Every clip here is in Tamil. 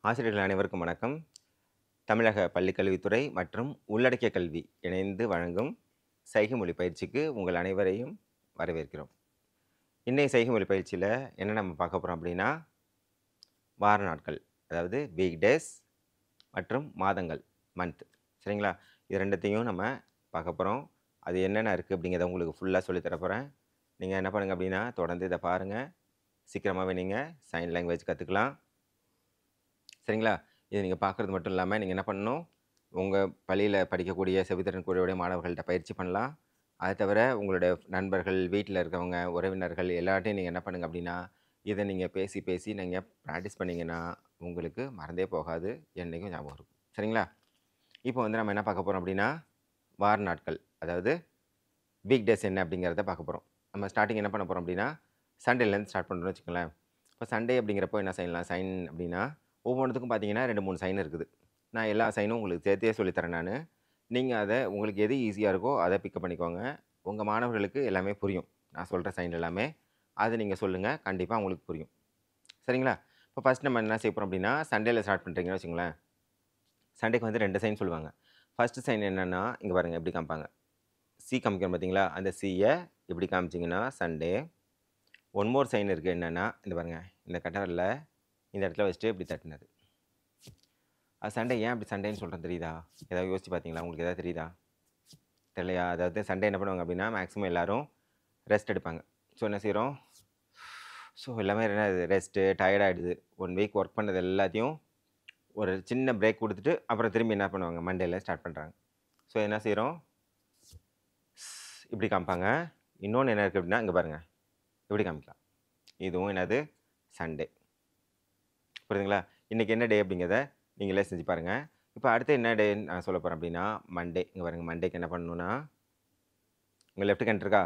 ஆசிரியர்கள் அனைவருக்கும் வணக்கம். தமிழக பள்ளிக் கல்வித்துறை மற்றும் உள்ளடக்கிய கல்வி இணைந்து வழங்கும் சைகை மொழி பயிற்சிக்கு உங்கள் அனைவரையும் வரவேற்கிறோம். இன்னைய சைகை மொழி பயிற்சியில என்ன நம்ம பார்க்க போறோம் அப்படின்னா, வார நாட்கள். அதாவது வீக் டேஸ் மற்றும் மாதங்கள், மந்த். சரிங்களா? இது 2த்தையும் நம்ம பார்க்க போறோம். அது என்னென்ன இருக்கு அப்படிங்கிறத உங்களுக்கு ஃபுல்லா சொல்லித் தரப் போறேன். நீங்க என்ன பண்ணுங்க அப்படின்னா, தொடர்ந்து இத பாருங்க. சீக்கிரமாவே நீங்க சைன் லாங்குவேஜ் கத்துக்கலாம். சரிங்களா? இது நீங்க பார்க்குறது மட்டும் இல்லாம, நீங்க என்ன பண்ணணும், உங்க பள்ளியில படிக்கக்கூடிய செவித்திறன் குறைவுடைய மாணவர்கள்ட்ட பயிற்சி பண்ணலாம். அது தவிர உங்களுடைய நண்பர்கள், வீட்ல இருக்கவங்க, உறவினர்கள் எல்லார்ட்டயும் நீங்க என்ன பண்ணுங்க அப்படின்னா, இத நீங்க பேசி, பேசி நீங்க பிராக்டிஸ் பண்ணீங்கன்னா, உங்களுக்கு மறந்தே போகாது. என்னைக்கும் ஞாபகம் இருக்கும். சரிங்களா? இப்போ வந்து நம்ம என்ன பார்க்க போறோம் அப்படின்னா, வார நாட்கள். அதாவது வீக் டேஸ் என்ன அப்படிங்கிறத பார்க்க போறோம். நம்ம ஸ்டார்ட்டிங் என்ன பண்ண போறோம் அப்படின்னா, சண்டேலேருந்து ஸ்டார்ட் பண்ணுறோம்னு வச்சுக்கோங்களேன். இப்போ சண்டே அப்படிங்கிறப்போ என்ன செய்யலாம்? சைன் அப்படின்னா, ஒவ்வொன்னுத்துக்கும் பார்த்தீங்கன்னா 2, 3 சைன் இருக்குது. நான் எல்லா சைனும் உங்களுக்கு சேர்த்தே சொல்லித் தரேன் நானு. நீங்க அத உங்களுக்கு எது ஈஸியா இருக்கோ அத பிக்கப் பண்ணிக்கோங்க. உங்க மாணவர்களுக்கு எல்லாமே புரியும். நான் சொல்ற சைன் எல்லாமே. அத நீங்க சொல்லுங்க. கண்டிப்பா அவங்களுக்கு புரியும். சரிங்களா? இப்போ ஃபர்ஸ்ட் நம்ம என்ன செய்ய போறோம் அப்படின்னா, சண்டேல ஸ்டார்ட் பண்றீங்கன்னு வச்சுக்கோங்களேன். சண்டேக்கு வந்து 2 சைன் சொல்லுவாங்க. ஃபர்ஸ்ட் சைன் என்னன்னா, இங்க பாருங்க எப்படி காமிப்பாங்க. சி காமிக்கிறோம் பார்த்தீங்களா? அந்த சிய இப்படி காமிச்சீங்கன்னா சண்டே. ஒன் மோர் சைன் இருக்கு என்னன்னா, இந்த பாருங்க. இந்த கட்டவிரல இந்த இடத்துல வச்சுட்டு இப்படி தட்டினது. அது சண்டே ஏன் அப்படி சண்டேன்னு சொல்றேன் தெரியுதா? ஏதாவது யோசிச்சு பார்த்தீங்களா? உங்களுக்கு ஏதாவது தெரியுதா? தெரியலையா? அதாவது சண்டே என்ன பண்ணுவாங்க அப்படின்னா, மேக்ஸிமம் எல்லாரும் ரெஸ்ட் எடுப்பாங்க. ஸோ என்ன செய்றோம்? ஸோ எல்லாமே என்ன ரெஸ்ட்டு, டயர்ட் ஆயிடுது. 1 வீக் ஒர்க் பண்ணது எல்லாத்தையும் ஒரு சின்ன பிரேக் குடுத்துட்டு, அப்புறம் திரும்பி என்ன பண்ணுவாங்க, மண்டேல ஸ்டார்ட் பண்றாங்க. ஸோ என்ன செய்றோம்? இப்படி காமிப்பாங்க. இன்னொன்னு என்ன இருக்கு அப்படின்னா, இங்க பாருங்க. இப்படி காமிக்கலாம். இதுவும் என்னது? சண்டே. புரியுதுங்களா? இன்னைக்கு என்ன டே அப்படிங்கிறத நீங்களே செஞ்சு பாருங்க. இப்ப அடுத்து என்ன டேன்னு நான் சொல்லப் போறேன் அப்படின்னா, மண்டே. இங்க பாருங்க மண்டேக்கு என்ன பண்ணணும்னா, இங்க லெஃப்ட் ஹேண்ட் இருக்கா?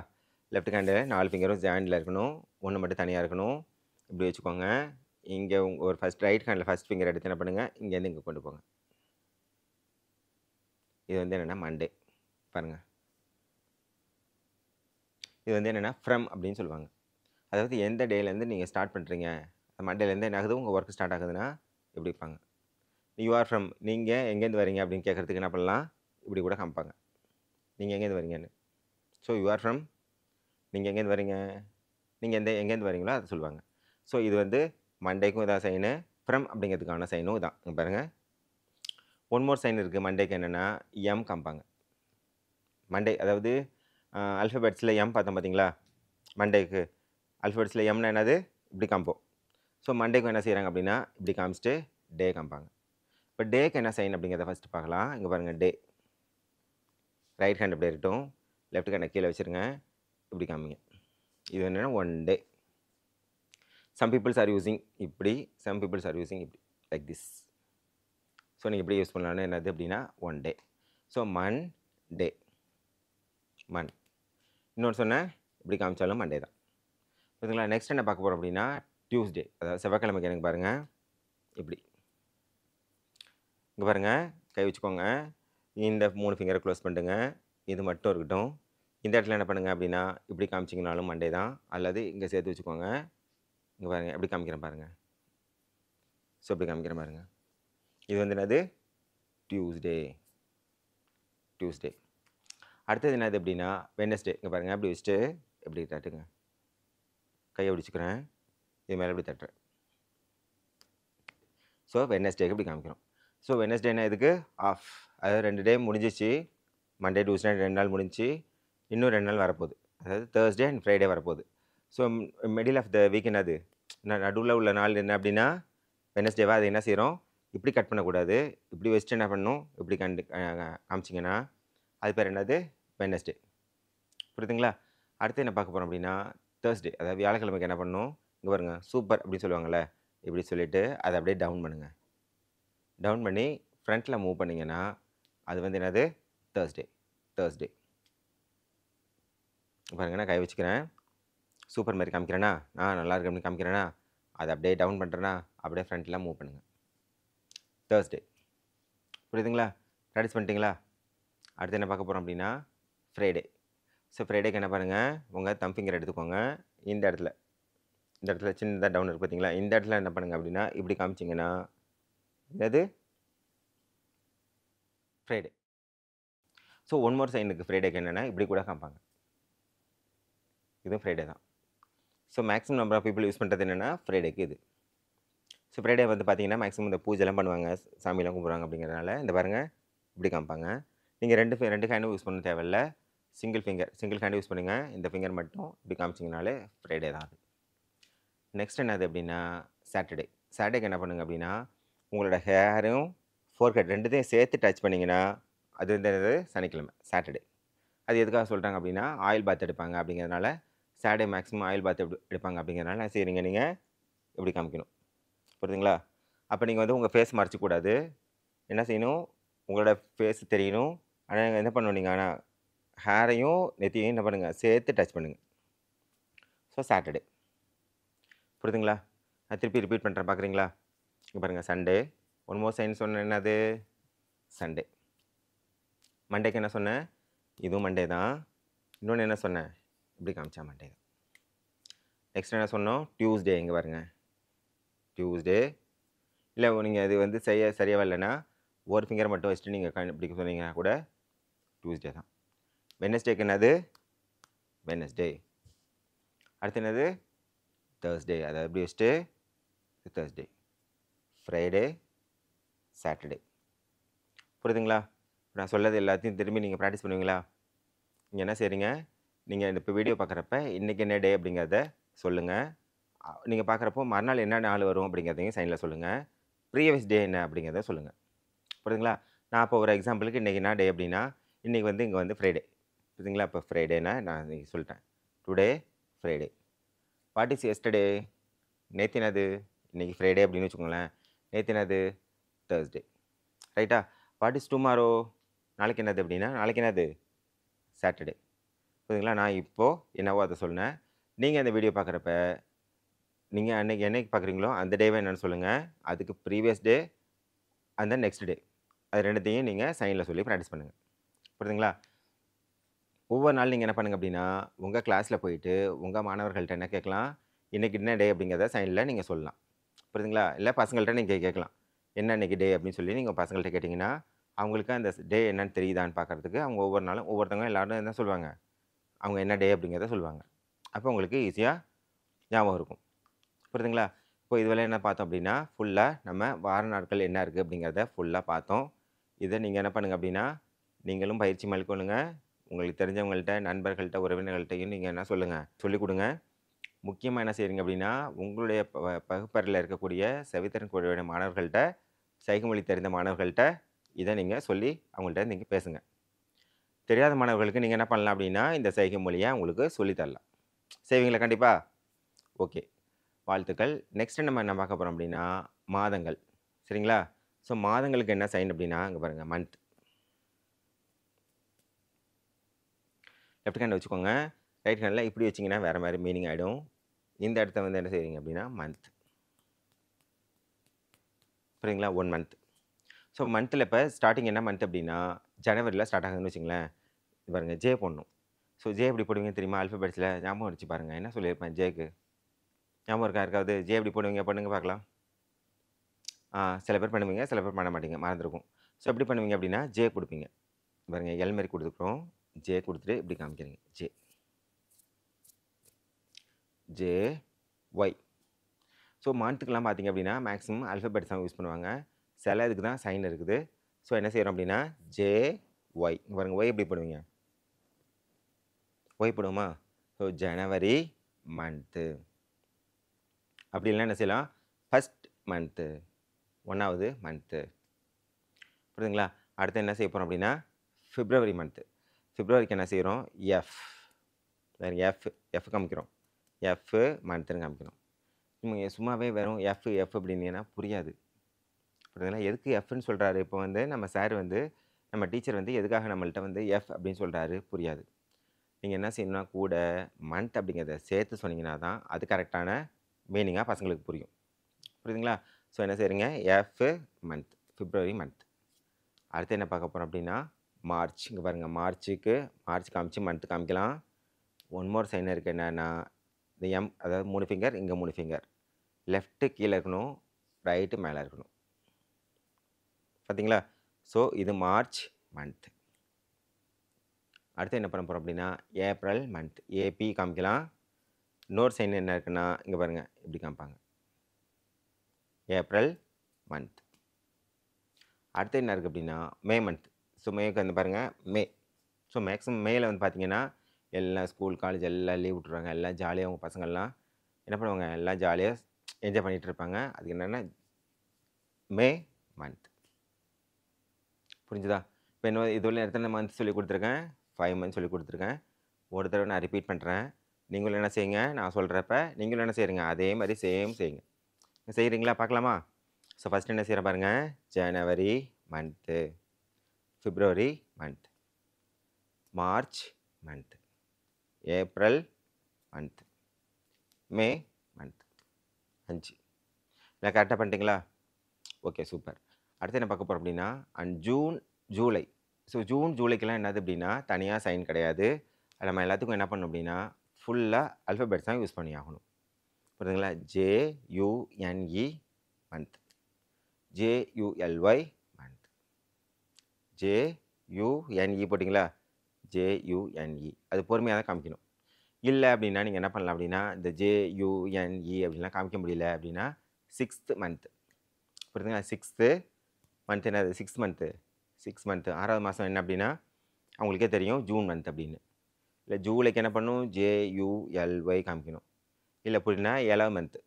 லெஃப்ட் ஹேண்டு 4 ஃபிங்கரும் ஜாயிண்ட்ல இருக்கணும். 1 மட்டும் தனியா இருக்கணும். இப்படி வச்சுக்கோங்க. இங்க ஒரு ஃபர்ஸ்ட் ரைட் ஹேண்ட்ல ஃபர்ஸ்ட் ஃபிங்கர் எடுத்து என்ன பண்ணுங்க, இங்கேருந்து இங்க கொண்டு போங்க. இது வந்து என்னன்னா மண்டே. பாருங்க. இது வந்து என்னன்னா ஃப்ரம் அப்படின்னு சொல்லுவாங்க. அதாவது எந்த டேலேருந்து நீங்க ஸ்டார்ட் பண்றீங்க. மண்டேலேருந்து என்ன ஆகுது, உங்க ஒர்க் ஸ்டார்ட் ஆகுதுன்னா, இப்படி இருப்பாங்க. யூ ஆர் ஃப்ரம் நீங்க எங்கேருந்து வரீங்க அப்படின்னு கேட்கறதுக்கு என்ன பண்ணலாம், இப்படி கூட காமிப்பாங்க. நீங்க எங்கேருந்து வரீங்கன்னு. ஸோ யூ ஆர் ஃப்ரம் நீங்க எங்கேருந்து வரீங்க? நீங்க எங்கேருந்து வரீங்களோ அத சொல்லுவாங்க. ஸோ இது வந்து மண்டேக்கும் இதான் சைனு, ஃப்ரம் அப்படிங்கிறதுக்கான சைனும் இதான். இங்க பாருங்க. ஒன் மோர் சைன் இருக்கு மண்டேக்கு என்னன்னா, எம் காமிப்பாங்க. மண்டே அதாவது அல்ஃபபெட்ஸ்ல எம் பார்த்தோம் பார்த்தீங்களா? மண்டேக்கு அல்ஃபபெட்ஸ்ல எம்னா என்னது? இப்படி காமிப்போம். ஸோ மண்டேக்கும் என்ன செய்றாங்க அப்படின்னா, இப்படி காமிச்சுட்டு டே காமிப்பாங்க. இப்போ டேக்கு என்ன சைன் அப்படிங்கிறத ஃபர்ஸ்ட் பார்க்கலாம். இங்க பாருங்க டே. ரைட் ஹேண்ட் இப்படி இருக்கட்டும். லெஃப்ட் ஹேண்ட கீழ வச்சுருங்க. இப்படி காமிங்க. இது என்னன்னா one day. Some peoples are using இப்படி, சம் பீப்பிள்ஸ் ஆர் யூசிங் இப்படி. Like this. ஸோ நீங்க எப்படி யூஸ் பண்ணலாம்னா என்னது அப்படின்னா, ஒன் டே. ஸோ மன் டே. மன். இன்னொன்னு சொன்னேன், இப்படி காமிச்சாலும் மண்டே தான். புரியுதுங்களா? நெக்ஸ்ட் என்ன பார்க்க போறோம் அப்படின்னா, டியூஸ்டே. அதாவது செவ்வாய்க்கிழமைக்கு எனக்கு பாருங்க. இப்படி. இங்க பாருங்க. கை வச்சுக்கோங்க. இந்த 3 ஃபிங்கர க்ளோஸ் பண்ணிடுங்க. இது மட்டும் இருக்கட்டும். இந்த இடத்துல என்ன பண்ணுங்க அப்படின்னா, இப்படி காமிச்சீங்கனாலும் மண்டே தான். அல்லது இங்க சேர்த்து வச்சுக்கோங்க. இங்க பாருங்க. எப்படி காமிக்கிறேன் பாருங்க. ஸோ இப்படி காமிக்கிறேன் பாருங்க. இது வந்து என்னது? டியூஸ்டே. டியூஸ்டே. அடுத்தது என்னது அப்படின்னா, வெட்னஸ்டே. இங்க பாருங்க. இப்படி வச்சுட்டு இப்படி தட்டுங்க. கைய பிடிச்சுக்கிறேன். இது மேல இப்படி தட்டுறேன். ஸோ வெட்னஸ்டேக்கு இப்படி காமிக்கிறோம். ஸோ வெட்னஸ்டேனா எதுக்கு? ஆஃப். அதாவது 2 டே முடிஞ்சிச்சு. மண்டே, டியூஸ்டே 2 நாள் முடிஞ்சுச்சு. இன்னும் 2 நாள் வரப்போகுது. அதாவது தேர்ஸ்டே அண்ட் ஃப்ரைடே வரப்போகுது. So middle of the week என்னது? நடுவுல உள்ள நாள் என்ன அப்படின்னா, வெட்னஸ்டேவா அது என்ன செய்றோம்? இப்படி கட் பண்ணக்கூடாது. இப்படி வச்சுட்டு என்ன பண்ணணும்? இப்படி காமிச்சீங்கன்னா, அது பேர் என்னது? வெட்னஸ்டே. புரியுதுங்களா? அடுத்து என்ன பார்க்க போறோம் அப்படின்னா, தேர்ஸ்டே. அதாவது வியாழக்கிழமைக்கு என்ன பண்ணணும்? இங்க பாருங்க. சூப்பர் அப்படின்னு சொல்லுவாங்கல்ல. இப்படி சொல்லிட்டு அத அப்படியே டவுன் பண்ணுங்க. டவுன் பண்ணி ஃப்ரண்ட்ல மூவ் பண்ணீங்கன்னா, அது வந்து என்னது? தேர்ஸ்டே. தேர்ஸ்டே. பாருங்க நான் கை வச்சுக்கிறேன். சூப்பர் மாரி காமிக்கிறேனா? நல்லா இருக்கு அப்படின்னு காமிக்கிறேனா? அத அப்படியே டவுன் பண்றேனா? அப்படியே ஃப்ரண்ட்ல மூவ் பண்ணுங்க. தேர்ஸ்டே. புரியுதுங்களா? பிராக்டிஸ் பண்ணிட்டீங்களா? அடுத்து என்ன பார்க்க போறோம் அப்படின்னா, ஃப்ரைடே. ஸோ ஃப்ரைடேக்கு என்ன பண்ணுங்க, உங்க தம்ப் ஃபிங்கர் எடுத்துக்கோங்க. இந்த இடத்துல சின்னதா டவுன் இருக்கு பார்த்தீங்களா? இந்த இடத்துல என்ன பண்ணுங்க அப்படின்னா, இப்படி காமிச்சீங்கன்னா, என்னது? Friday. So one more sign இருக்குது ஃப்ரைடேக்கு என்னென்னா இப்படி கூட காமிப்பாங்க. இதுவும் ஃப்ரைடே தான். So maximum number of people use பண்ணுறது என்னென்னா ஃப்ரைடேக்கு இது. ஸோ ஃப்ரைடே வந்து பார்த்தீங்கன்னா மேக்ஸிமம் இந்த பூஜைலாம் பண்ணுவாங்க, சாமிலாம் கும்பிட்றாங்க அப்படிங்கிறதுனால இந்த பாருங்கள் இப்படி காமிப்பாங்க. நீங்கள் ரெண்டு ஹேண்டும் யூஸ் பண்ண தேவையில்ல. சிங்கிள் ஹேண்ட் யூஸ் பண்ணுங்கள். இந்த ஃபிங்கர் மட்டும் இப்படி காமிச்சிங்கனாலே ஃப்ரைடே தான் அது. நெக்ஸ்ட் என்னது அப்படின்னா சாட்டர்டே. சாட்டர்டேக்கு என்ன பண்ணுங்க அப்படின்னா உங்களோட ஹேரும் ஃபோர்ஹெட் ரெண்டுத்தையும் சேர்த்து டச் பண்ணிங்கன்னா அது வந்து சனிக்கிழமை சாட்டர்டே. அது எதுக்காக சொல்கிறாங்க அப்படின்னா ஆயில் பாத் எடுப்பாங்க அப்படிங்கிறதுனால சாட்டர்டே மேக்ஸிமம் ஆயில் பாத் எடுப்பாங்க அப்படிங்கிறதுனால சரிங்க நீங்கள் இப்படி காமிக்கணும். புரியுதுங்களா? அப்போ நீங்கள் வந்து உங்கள் ஃபேஸ் மறைச்சிக்கூடாது. என்ன செய்யணும், உங்களோட ஃபேஸ் தெரியணும். ஆனால் என்ன பண்ணணும் நீங்கள், ஆனால் ஹேரையும் நெத்தியையும் என்ன பண்ணுங்கள் சேர்த்து டச் பண்ணுங்கள். So Saturday. புரியுதுங்களா? நான் திருப்பி ரிப்பீட் பண்ணுறேன் பார்க்குறீங்களா? இங்கே பாருங்கள் சண்டே. ஒன் மோர் சைன் சொன்னேன் என்னது? சண்டே. மண்டேக்கு என்ன சொன்னேன்? இதுவும் மண்டே தான். இன்னொன்று என்ன சொன்னேன்? இப்படி காமிச்சா மண்டே தான். நெக்ஸ்ட் என்ன சொன்னோம்? டியூஸ்டே. இங்கே பாருங்கள் டியூஸ்டே. இல்லை நீங்கள் அது வந்து சரியாக இல்லைன்னா ஒரு ஃபிங்கர் மட்டும் வச்சுட்டு நீங்கள் இப்படி சொன்னீங்கன்னா கூட டியூஸ்டே தான். வெட்னஸ்டேக்கு என்னது? வெட்னஸ்டே. அடுத்து என்னது? தேர்ஸ்டே. அதை எப்படி வச்சுட்டு தேர்ஸ்டே. Friday, Saturday. புரியுதுங்களா? நான் சொல்லது எல்லாத்தையும் திரும்பி நீங்கள் ப்ராக்டிஸ் பண்ணுவீங்களா? நீங்கள் என்ன செய்கிறீங்க, நீங்கள் இப்போ வீடியோ பார்க்குறப்ப இன்றைக்கி என்ன டே அப்படிங்கிறத சொல்லுங்கள். நீங்கள் பார்க்குறப்போ மறுநாள் என்ன நாள் வரும் அப்படிங்கிறதையும் சைனில் சொல்லுங்கள். ப்ரீவியஸ் டே என்ன அப்படிங்கிறத சொல்லுங்கள். புரியுதுங்களா? நான் இப்போ ஒரு எக்ஸாம்பிளுக்கு இன்றைக்கி என்ன டே அப்படின்னா இன்றைக்கி வந்து இங்கே வந்து ஃப்ரைடே. புரியுதுங்களா? இப்போ ஃப்ரைடேனா நான் இன்றைக்கி சொல்லிட்டேன். Today Friday. What is yesterday? நேற்று என்னது? இன்றைக்கி ஃப்ரைடே அப்படின்னு வச்சுக்கோங்களேன். நேற்று என்னது? தேர்ஸ்டே. ரைட்டா? What is tomorrow? நாளைக்கு என்னது அப்படின்னா நாளைக்கு என்னது? சாட்டர்டே. புரியுதுங்களா? நான் இப்போது என்னவோ அதை சொன்னேன். நீங்கள் அந்த வீடியோ பார்க்குறப்ப நீங்கள் என்னைக்கு பார்க்குறீங்களோ அந்த டேவை என்னென்னு சொல்லுங்கள். அதுக்கு previous day and then next day அது ரெண்டுத்தையும் நீங்கள் சைனில் சொல்லி ப்ராக்டிஸ் பண்ணுங்கள். புரியுதுங்களா? ஒவ்வொரு நாள் நீங்கள் என்ன பண்ணுங்கள் அப்படின்னா உங்கள் கிளாஸில் போயிட்டு உங்கள் மாணவர்கள்ட்ட என்ன கேட்கலாம், இன்றைக்கி என்ன டே அப்படிங்கிறத சைனில் நீங்கள் சொல்லலாம். புரியுதுங்களா? இல்லை பசங்கள்கிட்ட நீங்கள் கேட்கலாம், என்ன இன்றைக்கி டே அப்படின்னு சொல்லி நீங்கள் பசங்கள்கிட்ட கேட்டிங்கன்னா அவங்களுக்கு அந்த டே என்னன்னு தெரியுதான்னு பார்க்குறதுக்கு அவங்க ஒவ்வொரு நாளும் ஒவ்வொருத்தவங்க எல்லோரும் என்ன சொல்லுவாங்க, அவங்க என்ன டே அப்படிங்கிறத சொல்லுவாங்க. அப்போ உங்களுக்கு ஈஸியாக ஞாபகம் இருக்கும். புரியுதுங்களா? இப்போ இதுவரை என்ன பார்த்தோம் அப்படின்னா ஃபுல்லாக நம்ம வார நாட்கள் என்ன இருக்குது அப்படிங்கிறத ஃபுல்லாக பார்த்தோம். இதை நீங்கள் என்ன பண்ணுங்கள் அப்படின்னா நீங்களும் பயிற்சி மேற்கொள்ளுங்க. உங்களுக்கு தெரிஞ்சவங்கள்ட்ட, நண்பர்கள்ட்ட, உறவினர்கள்ட்டையும் நீங்கள் என்ன சொல்லுங்கள், சொல்லிக் கொடுங்க. முக்கியமாக என்ன செய்கிறீங்க அப்படின்னா உங்களுடைய வகுப்பறையில் இருக்கக்கூடிய செவித்திறன் குறைவான மாணவர்கள்ட்ட, சைகை மொழி தெரிந்த மாணவர்கள்ட்ட இதை நீங்கள் சொல்லி அவங்கள்ட்ட நீங்கள் பேசுங்க. தெரியாத மாணவர்களுக்கு நீங்கள் என்ன பண்ணலாம் அப்படின்னா இந்த சைகை மொழியை உங்களுக்கு சொல்லித்தரலாம். செய்வீங்களா கண்டிப்பாக? ஓகே, வாழ்த்துக்கள். நெக்ஸ்ட்டு நம்ம என்ன பார்க்க போகிறோம் அப்படின்னா மாதங்கள். சரிங்களா? ஸோ மாதங்களுக்கு என்ன சைன் அப்படின்னா இங்கே பாருங்கள் மந்த். லெஃப்ட் ஹேண்ட் வச்சுக்கோங்க. ரைட் ஹேண்டில் இப்படி வச்சிங்கன்னா வேறு மாதிரி மீனிங் ஆகிடும். இந்த இடத்த வந்து என்ன செய்வீங்க அப்படின்னா மந்த். புரியுங்களா? 1 மந்த். ஸோ மந்தில் இப்போ ஸ்டார்டிங் என்ன மந்த் அப்படின்னா ஜனவரியில் ஸ்டார்ட் ஆகுதுன்னு வச்சுங்களேன். பாருங்கள் ஜே போடணும். ஸோ ஜே எப்படி போடுவீங்க தெரியுமா? ஆல்ஃபபெட்ஸில் ஞாபகம் வச்சு பாருங்கள். என்ன சொல்லியிருப்பேன் ஜேக்கு? ஞாபகம் இருக்கா இருக்காது? ஜே எப்படி போடுவீங்க பண்ணுங்க பார்க்கலாம். சில பேர் பண்ணுவீங்க, சில பேர் பண்ண மாட்டீங்க, மறந்துருக்கும். ஸோ எப்படி பண்ணுவீங்க அப்படின்னா ஜே கொடுப்பீங்க. பாருங்கள் எல் மாரி கொடுத்துக்கிறோம். ஜே கொடுத்துட்டு இப்படி காமிக்கிறீங்க ஜே. J Y. ஸோ மந்த்துக்கெலாம் பார்த்தீங்க அப்படின்னா மேக்ஸிமம் ஆல்ஃபபெட்ஸ் தான் யூஸ் பண்ணுவாங்க. சில இதுக்கு தான் சைன் இருக்குது. ஸோ என்ன செய்கிறோம் அப்படின்னா ஜே ஒய். பாருங்கள் ஒய் எப்படி போடுவீங்க? ஒய் போடுவோமா? ஸோ ஜனவரி மந்த்து. அப்படி இல்லைன்னா என்ன செய்யலாம்? ஃபஸ்ட் மந்த்து, 1வது மந்த்து. புரியுதுங்களா? அடுத்து என்ன செய்ய போகிறோம் அப்படின்னா பிப்ரவரி மந்த்து. பிப்ரவரிக்கு என்ன செய்கிறோம்? எஃப். வேறு எஃப் காமிக்கிறோம். எஃப் மந்த்துன்னு காமிக்கிறோம். நீங்கள் சும்மாவே வெறும் எஃப் அப்படின்னீங்கன்னா புரியாது. புரியுதுங்களா? எதுக்கு எஃப்னு சொல்கிறாரு? இப்போ வந்து நம்ம சார் வந்து நம்ம டீச்சர் வந்து எதுக்காக நம்மள்ட்ட வந்து எஃப் அப்படின்னு சொல்கிறாரு புரியாது. நீங்கள் என்ன செய்யணும்னா கூட மந்த் அப்படிங்கிறத சேர்த்து சொன்னீங்கன்னா தான் அது கரெக்டான மீனிங்காக பசங்களுக்கு புரியும். புரியுதுங்களா? ஸோ என்ன செய்கிறீங்க? எஃப் மந்த், பிப்ரவரி மந்த். அடுத்து என்ன பார்க்க போகிறோம் அப்படின்னா மார்ச். இங்கே பாருங்கள் மார்ச் காமிச்சு மந்த் காமிக்கலாம். ஒன் மோர் சைன் இருக்குது என்னென்னா இந்த எம், அதாவது 3 ஃபிங்கர், இங்கே 3 ஃபிங்கர். லெஃப்ட்டு கீழே இருக்கணும், ரைட்டு மேலே இருக்கணும். பார்த்தீங்களா? ஸோ இது மார்ச் மந்த். அடுத்து என்ன பண்ண போறோம் அப்படின்னா, ஏப்ரல் மந்த். ஏபி காமிக்கலாம். இன்னொரு சைன் என்ன இருக்குன்னா, இங்க பாருங்க இப்படி காமிப்பாங்க. April month. அடுத்து என்ன இருக்கு அப்படின்னா, மே மந்த். ஸோ மேக்கு வந்து பாருங்க மே. ஸோ மேக்ஸிமம் மேல வந்து பார்த்தீங்கன்னா, எல்லாம் ஸ்கூல், காலேஜ் எல்லாம் லீவ் விட்டுருவாங்க. எல்லாம் ஜாலியா உங்க பசங்கள்லாம் என்ன பண்ணுவாங்க, எல்லாம் ஜாலியா என்ஜாய் பண்ணிட்டு இருப்பாங்க. அதுக்கு என்னன்னா மே மந்த். புரிஞ்சுதா? இப்போ என்ன இதுவரையும் எத்தனை மந்த் சொல்லிக் கொடுத்துருக்கேன்? 5 மந்த்ஸ் சொல்லிக் கொடுத்துருக்கேன். ஒரு தடவை நான் ரிப்பீட் பண்ணுறேன். நீங்களும் என்ன செய்யுங்க, நான் சொல்கிறப்ப நீங்களும் என்ன செய்யுங்க, அதே மாதிரி சேம் செய்யுங்க. செய்கிறீங்களா பார்க்கலாமா? ஸோ ஃபஸ்ட் என்ன செய்கிறேன் பாருங்க. January month, February month, March month, April month, May month. 5 இல்லை கரெக்டாக பண்ணிட்டீங்களா? Okay super. அடுத்து என்ன பார்க்க போகிறோம் அப்படின்னா, and June, July. So June, ஜூலைக்கெல்லாம் என்னது அப்படின்னா தனியாக சைன் கிடையாது. அது நம்ம எல்லாத்துக்கும் என்ன பண்ணணும் அப்படின்னா, ஃபுல்லாக அல்ஃபபெட்ஸ் தான் யூஸ் பண்ணி ஆகணும். புரியுதுங்களா? ஜேயுஎன்இ மந்த், ஜேயுஎல்ஒய் மந்த், ஜேயுஎன்இ போட்டிங்களா? ஜேயுஎன்இ அது பொறுமையாக தான் காமிக்கணும். இல்லை அப்படின்னா நீங்கள் என்ன பண்ணலாம் அப்படின்னா, இந்த ஜேயுஎன்இ அப்படின்லாம் காமிக்க முடியல அப்படின்னா 6th மந்த். புரியுதுங்களா? 6th மந்த் என்னது? 6 மந்த்து. 6 மந்த்து 6வது மாதம் என்ன அப்படின்னா அவங்களுக்கே தெரியும் ஜூன் மந்த் அப்படின்னு. இல்லை ஜூலைக்கு என்ன பண்ணணும்? ஜேயுஎல்ஒய் காமிக்கணும். இல்லை அப்படின்னா 7வது மந்த்து,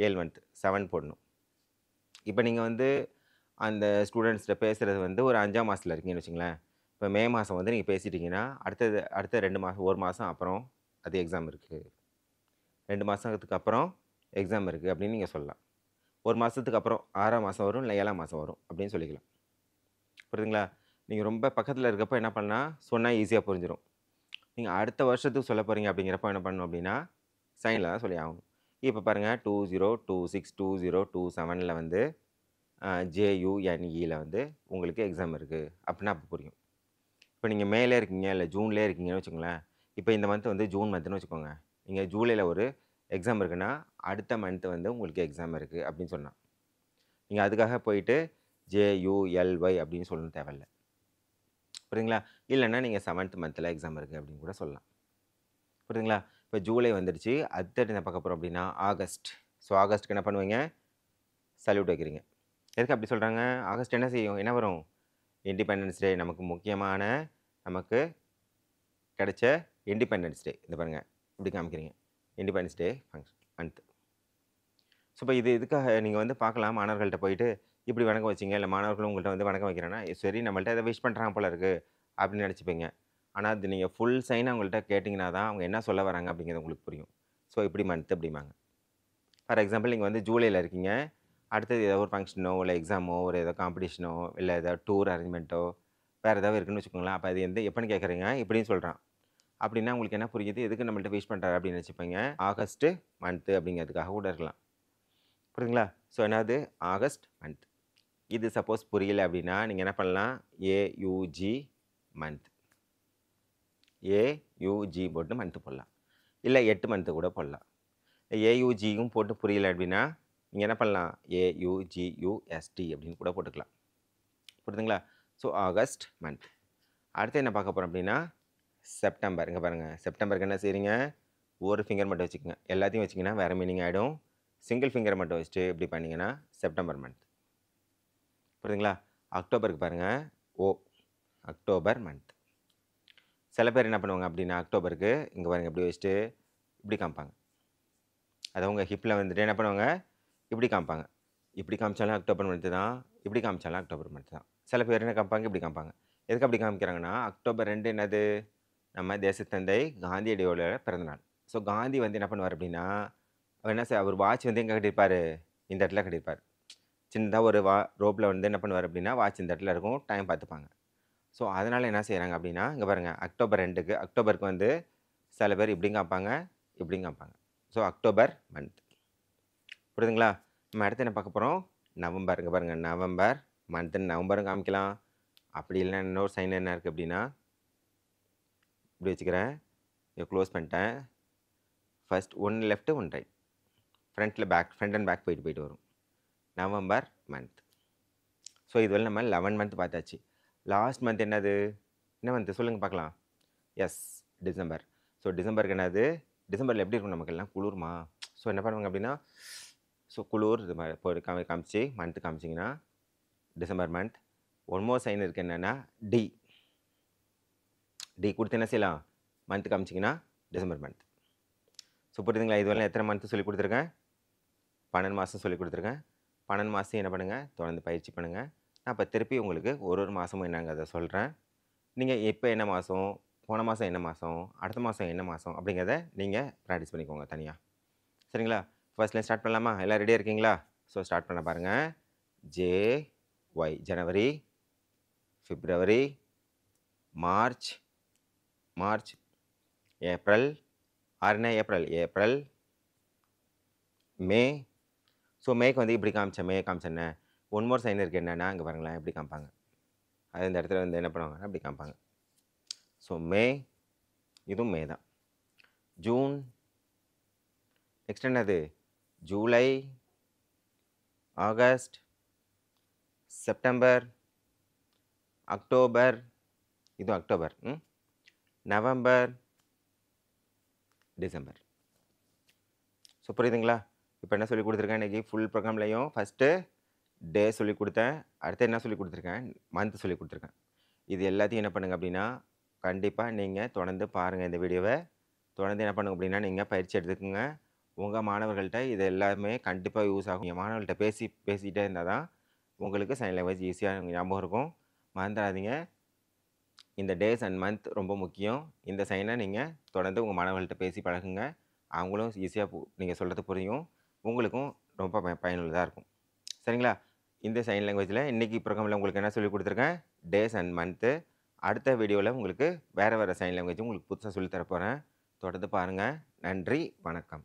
7 மந்த் 7 போடணும். இப்போ நீங்கள் வந்து அந்த ஸ்டூடெண்ட்ஸ்கிட்ட பேசுகிறது வந்து ஒரு 5ஆம் மாதத்தில் இருக்கீங்கன்னு வச்சுங்களேன். இப்போ மே மாதம் வந்து நீங்கள் பேசிட்டீங்கன்னா அடுத்த 2 மாதம் 1 மாதம் அப்புறம் அது எக்ஸாம் இருக்குது, 2 மாதத்துக்கு அப்புறம் எக்ஸாம் இருக்குது அப்படின்னு நீங்கள் சொல்லலாம். 1 மாதத்துக்கு அப்புறம் 6ஆம் மாதம் வரும், இல்லை 7ஆம் மாதம் வரும் அப்படின்னு சொல்லிக்கலாம். புரியுதுங்களா? நீங்கள் ரொம்ப பக்கத்தில் இருக்கப்போ என்ன பண்ணால் சொன்னால் ஈஸியாக புரிஞ்சிடும். நீங்கள் அடுத்த வருஷத்துக்கு சொல்ல போகிறீங்க அப்படிங்கிறப்ப என்ன பண்ணணும் அப்படின்னா சைனில் தான் சொல்லி ஆகணும். இப்போ பாருங்கள் 2026 2027 வந்து ஜேயுஎன்இயில் வந்து உங்களுக்கு எக்ஸாம் இருக்குது அப்படின்னா அப்போ புரியும். இப்போ நீங்கள் மேலே இருக்கீங்க இல்லை ஜூன்லேயே இருக்கீங்கன்னு வச்சுக்கோங்களேன். இப்போ இந்த மந்த் வந்து ஜூன் மந்த்னு வச்சுக்கோங்க. நீங்கள் ஜூலையில் ஒரு எக்ஸாம் இருக்குன்னா அடுத்த மந்த் வந்து உங்களுக்கு எக்ஸாம் இருக்குது அப்படின்னு சொன்னால் நீங்கள் அதுக்காக போயிட்டு ஜேயுஎல்ஒய் அப்படின்னு சொல்லணும் தேவையில்லை. புரியுதுங்களா? இல்லைன்னா நீங்கள் 7th மந்தில் எக்ஸாம் இருக்குது அப்படின்னு கூட சொல்லலாம். புரியுதுங்களா? இப்போ ஜூலை வந்துடுச்சு. அடுத்தது என்ன பார்க்க போகிறோம் அப்படின்னா ஆகஸ்ட். ஸோ ஆகஸ்ட்டுக்கு என்ன பண்ணுவீங்க? சல்யூட் வைக்கிறீங்க. எதுக்கு அப்படி சொல்கிறாங்க? ஆகஸ்ட் என்ன செய்யும்? என்ன வரும்? Independence day. நமக்கு முக்கியமான நமக்கு கிடைச்ச இண்டிபெண்டன்ஸ் டே. இந்த பாருங்கள் இப்படி காமிக்கிறீங்க. Independence day function month. So இப்போ இது இதுக்காக நீங்கள் வந்து பார்க்கலாம் மாணவர்கள்ட்ட போயிட்டு இப்படி வணக்கம் வச்சிங்க, இல்லை மாணவர்களும் உங்கள்கிட்ட வந்து வணக்கம் வைக்கிறேன்னா சரி நம்மள்ட்ட எதை விஷ் பண்ணுறாங்க போல இருக்குது அப்படின்னு நினச்சிப்பீங்க. ஆனால் அது நீங்கள் ஃபுல் சைன் அவங்கள்ட்ட கேட்டிங்கன்னா தான் அவங்க என்ன சொல்ல வராங்க அப்படிங்கிறது உங்களுக்கு புரியும். ஸோ இப்படி மந்த் அப்படிம்பாங்க. ஃபார் எக்ஸாம்பிள் நீங்கள் வந்து ஜூலையில் இருக்கீங்க. அடுத்தது ஏதோ ஒரு ஃபங்க்ஷனோ இல்லை எக்ஸாமோ ஒரு ஏதோ காம்படிஷனோ இல்லை ஏதோ டூர் அரேஞ்ச்மெண்ட்டோ வேறு ஏதாவது இருக்குன்னு வச்சுக்கோங்களேன். அப்போ அது எப்போன்னு கேட்குறீங்க இப்படின்னு சொல்கிறான். அப்படின்னா உங்களுக்கு என்ன புரியுது? எதுக்கு நம்மள்ட்ட விஷ் பண்ணுறாரு அப்படின்னு நினச்சிப்பீங்க. ஆகஸ்ட்டு மந்த்து அப்படிங்கிறதுக்காக கூட இருக்கலாம். புரியுதுங்களா? ஸோ என்னது? August month. இது சப்போஸ் புரியல அப்படின்னா நீங்கள் என்ன பண்ணலாம்? ஏயுஜி மந்த், ஏயுஜி போட்டு மந்த்து போடலாம். இல்லை 8 மந்த்து கூட போடலாம். ஏயுஜியும் போட்டு புரியல அப்படின்னா நீங்கள் என்ன பண்ணலாம்? ஏயுஜியூஎஸ்டி அப்படின்னு கூட போட்டுக்கலாம். புரியுதுங்களா? So August month. அடுத்து என்ன பார்க்க போகிறோம் அப்படின்னா செப்டம்பர். இங்கே பாருங்கள், செப்டம்பருக்கு என்ன செய்கிறீங்க? ஒரு ஃபிங்கர் மட்டும் வச்சுக்கோங்க. எல்லாத்தையும் வச்சிங்கன்னா வேறு மீனிங் ஆகிடும். சிங்கிள் ஃபிங்கரை மட்டும் வச்சுட்டு இப்படி பண்ணிங்கன்னா செப்டம்பர் மந்த். புரியுதுங்களா? அக்டோபருக்கு பாருங்கள், ஓ அக்டோபர் மந்த். சில பேர் என்ன பண்ணுவாங்க அப்படின்னா அக்டோபருக்கு இங்கே பாருங்கள் இப்படி வச்சுட்டு இப்படி காமிப்பாங்க. அதை உங்கள் ஹிப்பில் வந்துட்டு என்ன பண்ணுவாங்க? இப்படி காமிப்பாங்க. இப்படி காமிச்சாலும் அக்டோபர் மந்த்து தான், இப்படி காமிச்சாலும் அக்டோபர் மந்த்து தான். சில பேர் என்ன காமிப்பாங்க? இப்படி காமிப்பாங்க. எதுக்கு அப்படி காமிக்கிறாங்கன்னா அக்டோபர் 2 என்னது? நம்ம தேசத்தந்தை காந்தியடியோட பிறந்தநாள். ஸோ காந்தி வந்து என்ன பண்ணுவார் அப்படின்னா அவர் என்ன அவர் வாட்ச் வந்து எங்கே கட்டியிருப்பார்? இந்த இடத்துல கட்டியிருப்பார். சின்னதாக ஒரு ரோப்பில் வந்து என்ன பண்ணுவார் அப்படின்னா வாட்ச் இந்த இடத்துல இருக்கும், டைம் பார்த்துப்பாங்க. ஸோ அதனால் என்ன செய்கிறாங்க அப்படின்னா இங்கே பாருங்கள் அக்டோபர் 2க்கு அக்டோபருக்கு வந்து சில பேர் இப்படியும் காமிப்பாங்க, இப்படியும் காமிப்பாங்க. So October month. புரியுதுங்களா? நம்ம அடுத்து என்ன பார்க்க போகிறோம்? நவம்பர். இங்கே பாருங்கள் நவம்பர் மந்த்துன்னு நவம்பரும் காமிக்கலாம். அப்படி இல்லைன்னா இன்னொரு சைன் என்ன இருக்குது அப்படின்னா இப்படி வச்சுக்கிறேன், இதை க்ளோஸ் பண்ணிட்டேன். ஃபர்ஸ்ட் ஒன்று லெஃப்ட்டு ஒன்று ரைட், ஃப்ரண்ட் அண்ட் பேக் போயிட்டு வரும். November month. ஸோ இதுவரை நம்ம 11 மந்த் பார்த்தாச்சு. லாஸ்ட் மந்த் என்னது? என்ன மந்த் சொல்லுங்க பார்க்கலாம். S, December. ஸோ டிசம்பருக்கு என்னது? டிசம்பரில் எப்படி இருக்கும் நமக்கெல்லாம்? குளிருமா? ஸோ என்ன பண்ணுவாங்க அப்படின்னா, ஸோ குளிர் இது மாதிரி இப்போ காமிச்சு மந்த்து காமிச்சிங்கன்னா December month. One more sign இருக்குது என்னென்னா டி. டி கொடுத்து என்ன செய்யலாம்? மந்த் காமிச்சிங்கன்னா டிசம்பர் மந்த். ஸோ புரியுதுங்களா? இதுவரை எத்தனை மந்த்து சொல்லி கொடுத்துருக்கேன்? 12 மாதம் சொல்லி கொடுத்துருக்கேன். 12 மாதம் என்ன பண்ணுங்கள்? தொடர்ந்து பயிற்சி பண்ணுங்கள். நான் இப்போ திருப்பி உங்களுக்கு ஒரு மாதமும் என்னங்கிறத சொல்கிறேன். நீங்கள் இப்போ என்ன மாதம், போன மாதம் என்ன மாதம், அடுத்த மாதம் என்ன மாதம் அப்படிங்கிறத நீங்கள் ப்ராக்டிஸ் பண்ணிக்கோங்க தனியாக. சரிங்களா? ஃபர்ஸ்ட்லேயும் ஸ்டார்ட் பண்ணலாமா? எல்லாம் ரெடியாக இருக்கீங்களா? ஸோ ஸ்டார்ட் பண்ண பாருங்கள். JY ஜனவரி, பிப்ரவரி, மார்ச், ஏப்ரல், ஏப்ரல், மே. ஸோ மேக்கு வந்து இப்படி காமிச்சேன்னு ஒன் மோர் சைன் இருக்குது என்னென்னா இங்கே பாருங்களேன் எப்படி காமிப்பாங்க. அது இந்த இடத்துல வந்து என்ன பண்ணுவாங்கன்னா அப்படி காமிப்பாங்க. ஸோ மே, இதுவும் மே தான். ஜூன், நெக்ஸ்ட் என்னது? ஜூலை, ஆகஸ்ட், செப்டம்பர், அக்டோபர், இதுவும் அக்டோபர், நவம்பர், டிசம்பர். ஸோ புரியுதுங்களா? இப்போ என்ன சொல்லி கொடுத்துருக்கேன் இன்றைக்கி ஃபுல் ப்ரோக்ராம்லையும் ஃபஸ்ட்டு டே சொல்லி கொடுத்தேன். அடுத்து என்ன சொல்லி கொடுத்துருக்கேன்? மந்த் சொல்லி கொடுத்துருக்கேன். இது எல்லாத்தையும் என்ன பண்ணுங்கள் அப்படின்னா கண்டிப்பாக நீங்கள் தொடர்ந்து பாருங்கள். இந்த வீடியோவை தொடர்ந்து என்ன பண்ணுங்க அப்படின்னா நீங்கள் பயிற்சி எடுத்துக்கோங்க. உங்கள் மாணவர்கள்ட்ட இது எல்லாமே கண்டிப்பாக யூஸ் ஆகும். என் மாணவர்கள்ட்ட பேசிகிட்டே இருந்தால் தான் உங்களுக்கு சைன் லாங்குவேஜ் ஈஸியாக ஞாபகம் இருக்கும். மறந்துடாதீங்க. இந்த டேஸ் அண்ட் மந்த் ரொம்ப முக்கியம். இந்த சைனை நீங்கள் தொடர்ந்து உங்கள் மாணவர்கள்ட்ட பேசி பழகுங்க. அவங்களும் ஈஸியாக நீங்கள் சொல்கிறது புரியும். உங்களுக்கும் ரொம்ப பயனுள்ளதாக இருக்கும். சரிங்களா? இந்த சைன் லாங்குவேஜில் இன்றைக்கி ப்ரோக்ராமில் உங்களுக்கு என்ன சொல்லி கொடுத்துருக்கேன்? Days and month. அடுத்த வீடியோவில் உங்களுக்கு வேறு சைன் லாங்குவேஜ் உங்களுக்கு புதுசாக சொல்லித்தர போகிறேன். தொடர்ந்து பாருங்கள். நன்றி, வணக்கம்.